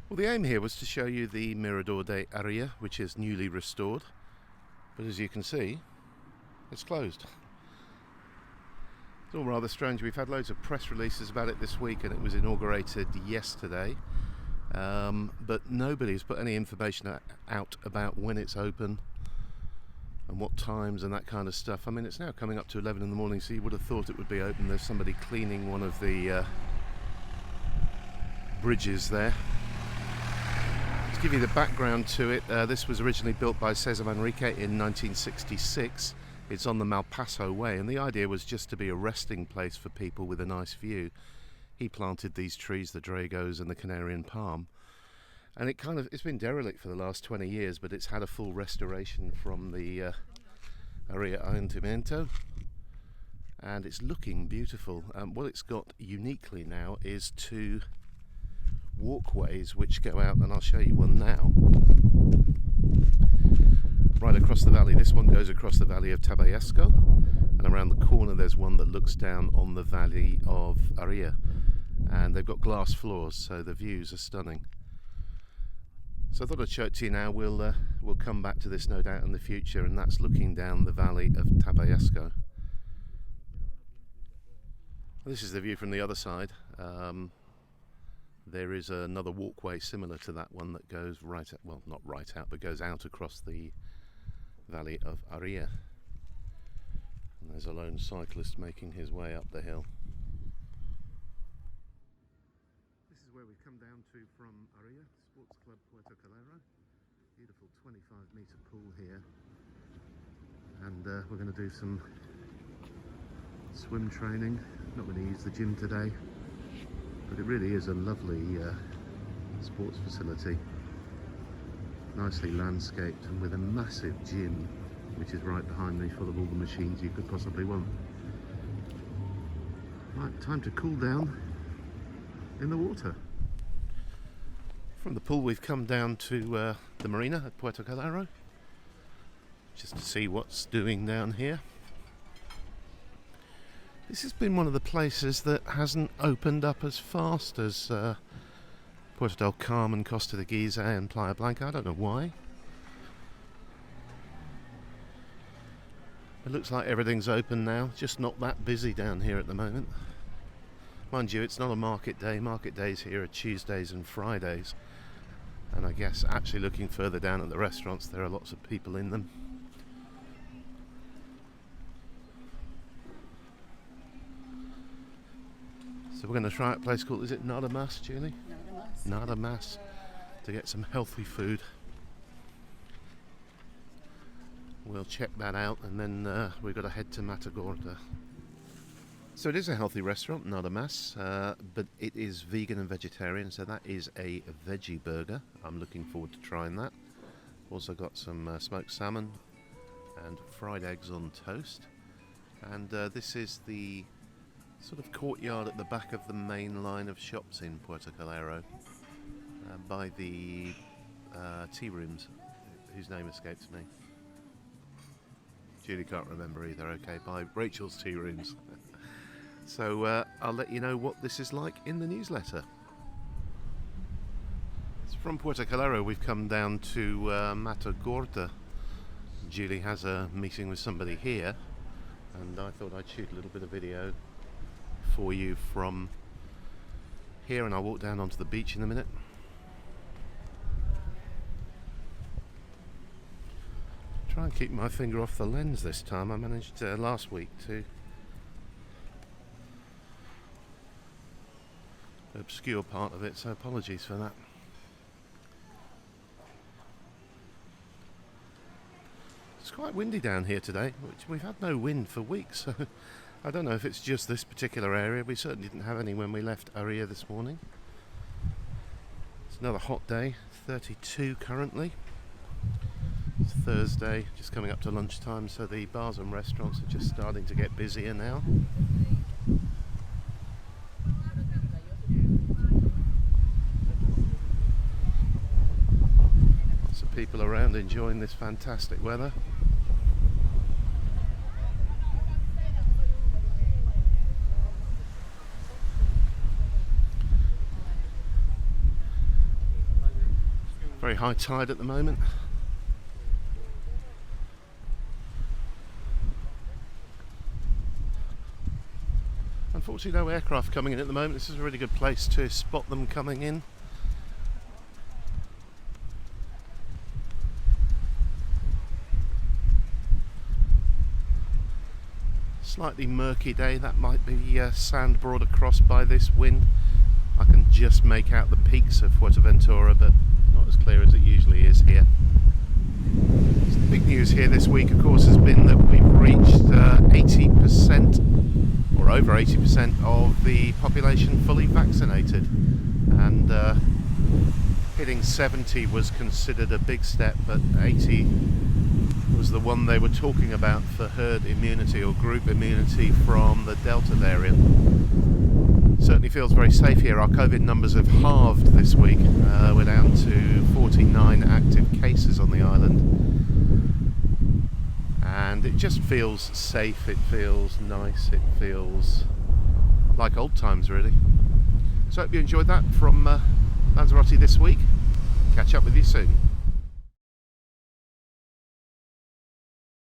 Well, the aim here was to show you the Mirador de Haria, which is newly restored, but as you can see, it's closed. It's all rather strange. We've had loads of press releases about it this week, and it was inaugurated yesterday, but nobody's put any information out about when it's open and what times and that kind of stuff. I mean, it's now coming up to 11 in the morning, so you would have thought it would be open. There's somebody cleaning one of the bridges there. To give you the background to it, this was originally built by Cesar Manrique in 1966. It's on the Malpaso Way, and the idea was just to be a resting place for people with a nice view. He planted these trees, the Dragos and the Canarian palm, and it's been derelict for the last 20 years, but it's had a full restoration from the Area Ayuntamiento, and it's looking beautiful. What it's got uniquely now is two walkways which go out, and I'll show you one now, right across the valley. This one goes across the valley of Tabayasco, and around the corner there's one that looks down on the valley of Haria, and they've got glass floors, so the views are stunning. So I thought I'd show it to you now. We'll come back to this no doubt in the future, and that's looking down the valley of Tabayasco. This is the view from the other side. There is another walkway similar to that one that goes right out, well, not right out, but goes out across the valley of Haria. And there's a lone cyclist making his way up the hill. This is where we've come down to from Haria, Sports Club Puerto Calero. Beautiful 25-metre pool here. And we're going to do some swim training. Not going to use the gym today, but it really is a lovely sports facility, nicely landscaped and with a massive gym which is right behind me, full of all the machines you could possibly want. Right, time to cool down in the water. From the pool we've come down to the marina at Puerto Calero, just to see what's doing down here. This has been one of the places that hasn't opened up as fast as Puerto del Carmen, Costa de Giza and Playa Blanca. I don't know why. It looks like everything's open now, just not that busy down here at the moment. Mind you, it's not a market day. Market days here are Tuesdays and Fridays. And I guess actually looking further down at the restaurants, there are lots of people in them. So we're going to try a place called, is it Nada Mas, Julie? Nada Mas, to get some healthy food. We'll check that out, and then we've got to head to Matagorda. So it is a healthy restaurant, Nada Mas, but it is vegan and vegetarian, so that is a veggie burger. I'm looking forward to trying that. Also got some smoked salmon and fried eggs on toast. And this is the sort of courtyard at the back of the main line of shops in Puerto Calero, by the tea rooms, whose name escapes me. Julie can't remember either. Okay, by Rachel's Tea Rooms. So I'll let you know what this is like in the newsletter. So from Puerto Calero we've come down to Matagorda. Julie has a meeting with somebody here, and I thought I'd shoot a little bit of video for you from here, and I'll walk down onto the beach in a minute. Try and keep my finger off the lens this time. I managed last week to obscure part of it, so apologies for that. It's quite windy down here today, which we've had no wind for weeks, so I don't know if it's just this particular area. We certainly didn't have any when we left Haria this morning. It's another hot day, 32 currently. It's Thursday, just coming up to lunchtime, so the bars and restaurants are just starting to get busier now. Lots of people around enjoying this fantastic weather. Very high tide at the moment. Unfortunately, no aircraft coming in at the moment. This is a really good place to spot them coming in. Slightly murky day. That might be sand brought across by this wind. I can just make out the peaks of Fuerteventura, but not as clear as it usually is here. So the big news here this week, of course, has been that we've reached 80% or over 80% of the population fully vaccinated, and hitting 70 was considered a big step, but 80 was the one they were talking about for herd immunity or group immunity from the Delta variant. Certainly feels very safe here. Our COVID numbers have halved this week. We're down to 49 active cases on the island, and it just feels safe, it feels nice, it feels like old times really. So I hope you enjoyed that from Lanzarote this week. Catch up with you soon.